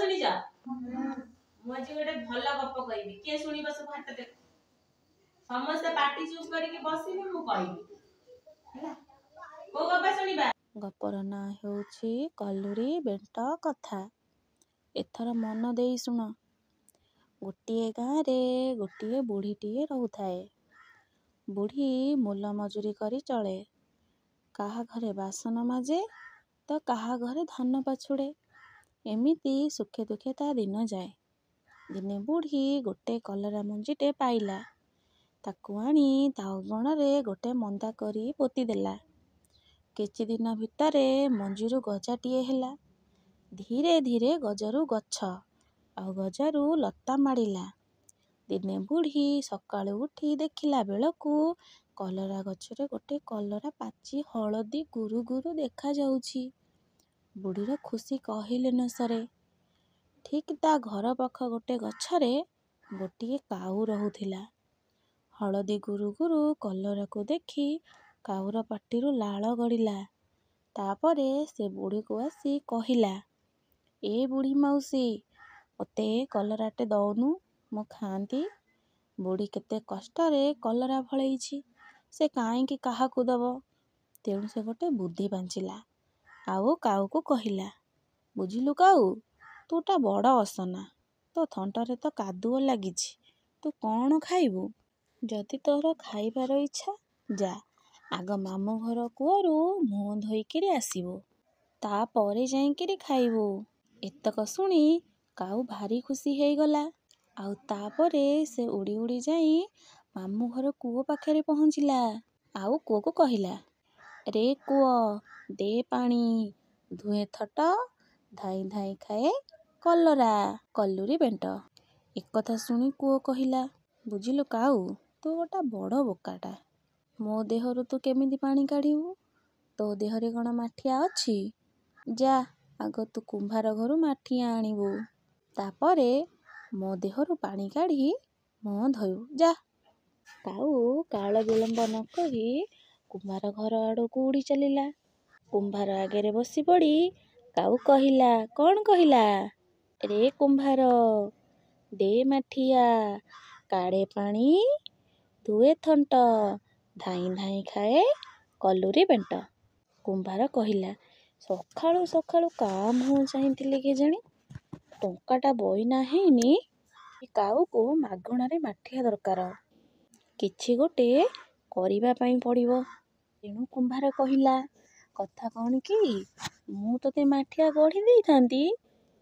सुनी जा मु आज गोटे भल गप कहबी के सुनिब सब हाथ दे समस्त पार्टी चुप करके बसिनी मु कहबी ହେଲା को गप सुनिबा। गपर ना हेउछि कल्लुरी बेंट कथा। एथर मन देई सुन। गोटिए गाँ रे गोटिए बुढ़ीटिए रहुथाए। बुढ़ी मूल मजूरी करी चले। काहा घरे बासन माजे तो काहा घरे धान पाछुड़े। एमिति सुखे दुखे ता दिन जाए। दिने बुढ़ी गोटे कलरा मंजीटे पाइला। ताकू आनी ता अगणरे गोटे मंदा करी पोती देला। किछि दिन भितरे मंजीरु गजाटिए ହେଲା। धीरे धीरे गजरू गछ ଆଉ गजारू लता माड़िला। दिने बुढ़ी सकाळु उठी देखिला बेलकू कलरा गछरे गोटे कलरा पाची हलदी गुरु गुरु देखा जाउछि। बुढ़ीर खुशी कहिले न सरे। ठीक ता घर पाख गोटे गछरे गोटिए काऊ रहुथिला। हलदी गुरु गुरु कलरा को देखी काऊर पाटिरु लाळ गड़िला। तापरे से बुढ़ी को आसी कहिला, ए बुढ़ी मौसी ओते कलराटे दौनु मु खांती। बुढ़ी केते कष्टरे कलरा फळेइछि से काईंकी काहाकू दब। तेणु से गोटे बुद्धि बांचिला आउ काऊ को कहिला, बुझिलु काऊ तूटा बड़ असना तो थंटरे तो कादुओ लागिछि तू कौन खाइबू। जदि तोर खाइबार इच्छा जा आग मामू घर कूअरु मुह धोइकिरी आसिबू तापरे जाइकिरी खाइबू। एतक शुणी काऊ भारी खुशी हेगला। आउ तापरे से उड़ी उड़ी जाई मामू घर कूओ पाखरे पहुँचिला। आउ कूओ को कहिला, रे कूओ दे पानी धुए थट धाई धाई खाए कलरा कल्लुरी बेंट। एकथा शुणी कूओ कहिला, बुझिलु काऊ तू गोटा बड़ बोकाटा। मो देहरु तू केमिति पानी काढ़िबू। तो देहरे कण माठिया अछि। जा आग तू कुंभार घरु माठिया आनिबू तापरे मो देहरु पानी काढ़ी मुह धोइबू जा। काऊ काल विलंब न करी कुंभार घर आड़कू उड़ी चलिला। कुंभार आगेरे बसी पड़ी काऊ कहिला, कौन कहिला, रे कुंभार दे माठिया काढ़े पानी धुए थंट धाई धाई खाए कल्लुरी बेंट। कुंभार कहिला, सखाळु सखाळु का मुह चाहिथिले केजाणी टंकाटा बइना हेइनी काऊ को मागणारे माठिया दरकार किछि गोटे करिबा पई पड़िबो। तेणु कुंभार कहिला, कथा कौन कि मु तोते माठिया गढ़ी देइथांती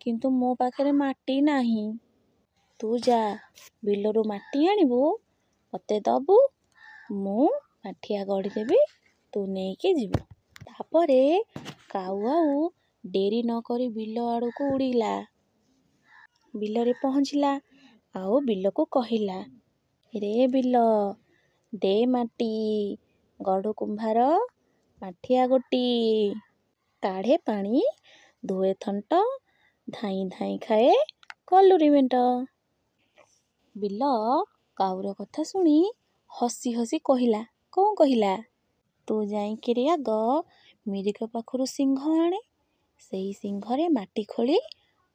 किंतु मो पाखरे माटी नाही। तू जा बिलरू माटी आनिबू मते दबू मु माठिया गढ़ी देबी तू नेइके जिबू। तापरे काऊ आउ डेरी न करी बिल आड़कू उड़ीला। बिलरे पहुँचिला आउ बिलको कहिला, रे बिल दे माटी गढ़ु कुंभार माठिया गोटी काढ़े पानी धुए थंट धाई धाई खाए कल्लुरी बेंट। बिल काऊर कथा शुणी हसी हसी कहिला, कौन कहिला, तू जाइकिरी आग मिरिक पाखरु सिंह आणे सेई सिंहरे माटी खोली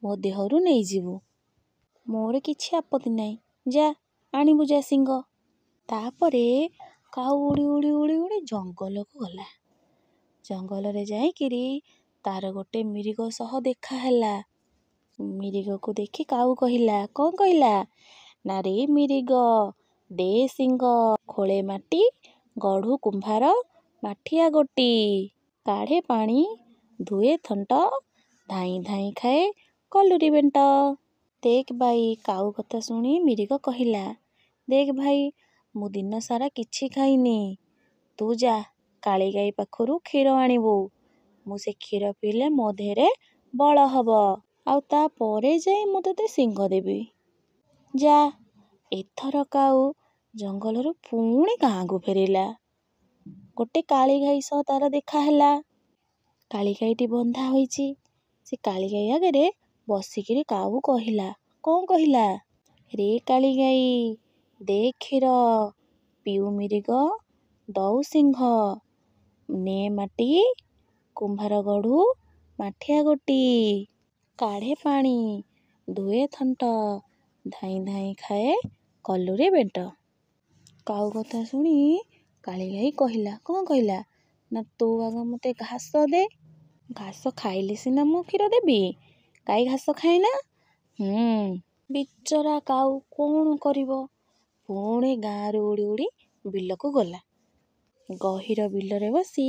मो देहरु नहीं जीवू। मोर किछि आपत्ति नहीं जा आनिबू जा सिंह। तापरे काऊ उड़ी उड़ी उड़ी उड़ी जंगल को गला। जंगल रे जाइकिरी तार गोटे मिरिग सह देखा ହେଲା। मिरिग को देखी काऊ कहिला, कौन कहिला, ना रे मिरिग दे सिंह खोले माटी गढ़ु कुंभार माठिया गोटी काढ़े पानी धुए थंट धाई धाई खाए कल्लुरी बेंट। देख भाई काऊ कथा शुणी मिरिग कहिला, देख भाई मु दिन सारा किछि खाइनी तू जा काली गाई पाखरु क्षीर आनिबू मु से क्षीर पीले मो देहरे बल हब आउ ता परे जाई मु तते सिंह देबी जा। एथर काऊ जंगलरू पुणी गाँ को फेरिला। गोटे काली गाई सह तार देखा ହେଲା। काली गाईटी बंधा होइछि। से काली गाई आगरे बसिकिरी काऊ कहिला, कौन कहिला, रे काली गाई दे क्षीर पिउ मिरिग दौ सिंह ने माटी कुंभार गढ़ु माठिया गोटी काढ़े पानी ଧୁଏ ଥଣ୍ଟ, ଧାଇଁ ଧାଇଁ ଖାଏ କଲୁରୀ ବେଣ୍ଟ। କାଉ କଥା ଶୁଣି କାଳିଗାଈ କହିଲା, କ'ଣ କହିଲା ନା ତୁ ଆଗ ମୋତେ ଘାସ ଦେ, ଘାସ ଖାଇଲେ ସିନା ମୁଁ କ୍ଷୀର ଦେବି, ଗାଈ ଘାସ ଖାଏ ନା। ବିଚରା କାଉ କ'ଣ କରିବ, ପୁଣି ଗାଁରୁ ଉଡ଼ି ଉଡ଼ି ବିଲକୁ ଗଲା। ଗହୀର ବିଲରେ ବସି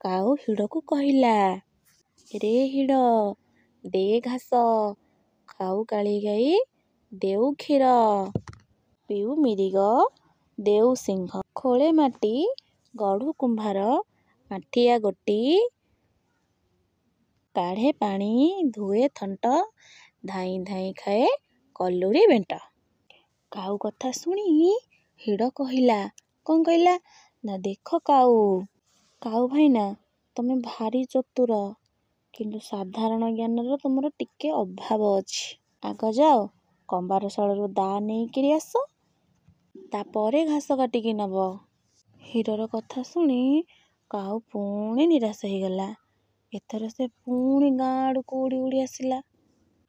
କାଉ ହିଡ଼କୁ କହିଲା, ରେ ହିଡ଼ ଦେ ଘାସ, ଖାଉ କାଳିଗାଈ ଦେଉ କ୍ଷୀର, ପିଉ ମିରିଗ ଦେଉ ସିଂହ, ଖୋଳେ ମାଟି ଗଢ଼ୁ କୁମ୍ଭାର, ମାଠିଆ ଗୋଟି କାଢ଼େ ପାଣି, ଧୁଏ ଥଣ୍ଟ, ଧାଇଁ ଧାଇଁ ଖାଏ କଲୁରୀ ବେଣ୍ଟ। କାଉ କଥା ଶୁଣି ହିଡ଼ କହିଲା, କ'ଣ କହିଲା ନା ଦେଖ କାଉ ଭାଇନା, ତମେ ଭାରି ଚତୁର, କିନ୍ତୁ ସାଧାରଣ ଜ୍ଞାନର ତୁମର ଟିକେ ଅଭାବ ଅଛି। ଆଗ ଯାଅ କମ୍ବାରଶାଳରୁ ଦା ନେଇକିରି ଆସ, ତାପରେ ଘାସ କାଟିକି ନେବ। ହିଡ଼ର କଥା ଶୁଣି କାଉ ପୁଣି ନିରାଶ ହେଇଗଲା। ଏଥର ସେ ପୁଣି ଗାଁ ଆଡ଼କୁ ଉଡ଼ି ଉଡ଼ି ଆସିଲା।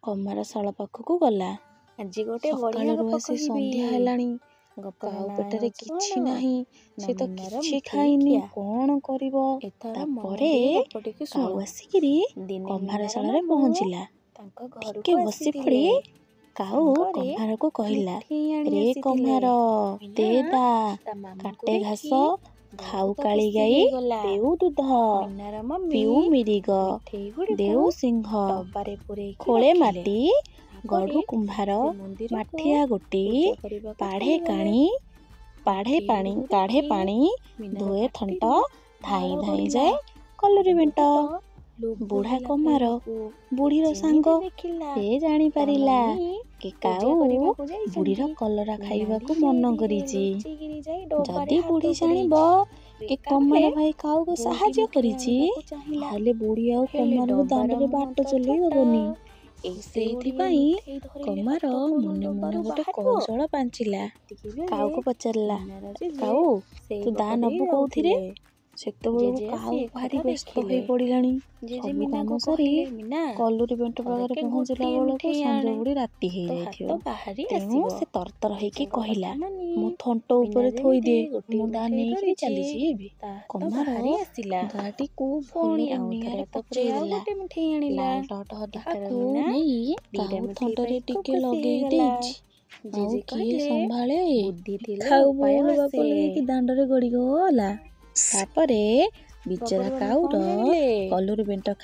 କମ୍ବାରଶାଳ ପାଖକୁ ଗଲା। ଆଜି ଗୋଟେ ସକାଳରୁ ଆସି ସନ୍ଧ୍ୟା ହେଲାଣି, କାଉ ପେଟରେ କିଛି ନାହିଁ, ସେ ତ କିଛି ଖାଇନି, କ'ଣ କରିବ? ତାପରେ କାଉ ଆସିକିରି କମ୍ବାରଶାଳରେ ପହଞ୍ଚିଲା। ଟିକେ ବସି ପଡ଼ି କାଉ କମ୍ଭାରକୁ କହିଲା, ରେ କମ୍ଭାର ଦେ ଦା, କାଟେ ଘାସ, ଖାଉ କାଳିଗାଈ ଦେଉ ଦୁଧ, ପିଉ ମିରିଗ ଦେଉ ସିଂହ, ଖୋଳେ ମାଟି ଗଢ଼ୁ କୁମ୍ଭାର, ମାଠିଆ ଗୋଟି କାଢ଼େ ପାଣି, ଧୁଏ ଥଣ୍ଟ, ଧାଇଁ ଧାଇଁ ଯାଏ କଲୁରୀ ବେଣ୍ଟ। ବୁଢ଼ା କମ୍ଭାର ବୁଢ଼ୀର ସାଙ୍ଗ, ସେ ଜାଣିପାରିଲା କି କାଉ ବୁଢ଼ୀର କଲରା ଖାଇବାକୁ ମନ କରିଛି। ଯଦି ବୁଢ଼ୀ ଜାଣିବ କି କମ୍ଭାର ଭାଇ କାଉକୁ ସାହାଯ୍ୟ କରିଛି, ତାହେଲେ ବୁଢ଼ୀ ଆଉ କମ୍ଭାରକୁ ଦାଣ୍ଡରେ ବାଟ ଚଲେଇ ଦେବନି। ସେଇଥିପାଇଁ କମ୍ଭାର ମନେ ମନେ ଗୋଟେ କୌଶଳ ପାଞ୍ଚିଲା। କାଉକୁ ପଚାରିଲା, କାଉ ତୁ ଦା ନେବୁ କୋଉଥିରେ? ସେତେବେଳକୁ କାଉ ଭାରି ବ୍ୟସ୍ତ ହୋଇ ପଡ଼ିଲାଣି। ସବୁ କାମ ସାରି କଲୁରୀ ବେଣ୍ଟ ପାଖରେ ପହଞ୍ଚିଲା ବେଳକୁ ସଞ୍ଜ ବୁଡ଼ି ରାତି ହେଇଯାଇଥିବ। ତେଣୁ ସେ ତରତର ହେଇକି କହିଲା, ମୁଁ ଥଣ୍ଟ ଉପରେ ଥୋଇଦିଏ, ମୁଁ ଦା ନେଇକି ଚାଲିଯିବି। କମ୍ଭାର ଦାଟିକୁ ଭଲ ନିଆଁରେ ପକେଇଦେଲା। ଲାଲ ଟଟଟାକୁ ନେଇ କାଉ ଥଣ୍ଟରେ ଟିକେ ଲଗେଇ ଦେଇଛି। ଆଉ କିଏ ସମ୍ଭାଳେ? କାଉ ବୋଉଲ ବାପ ନେଇକି ଦାଣ୍ଡରେ ଗଡ଼ିଗଲା। ତାପରେ ବିଚରା କାଉର କଲୁରୀ ବେଣ୍ଟ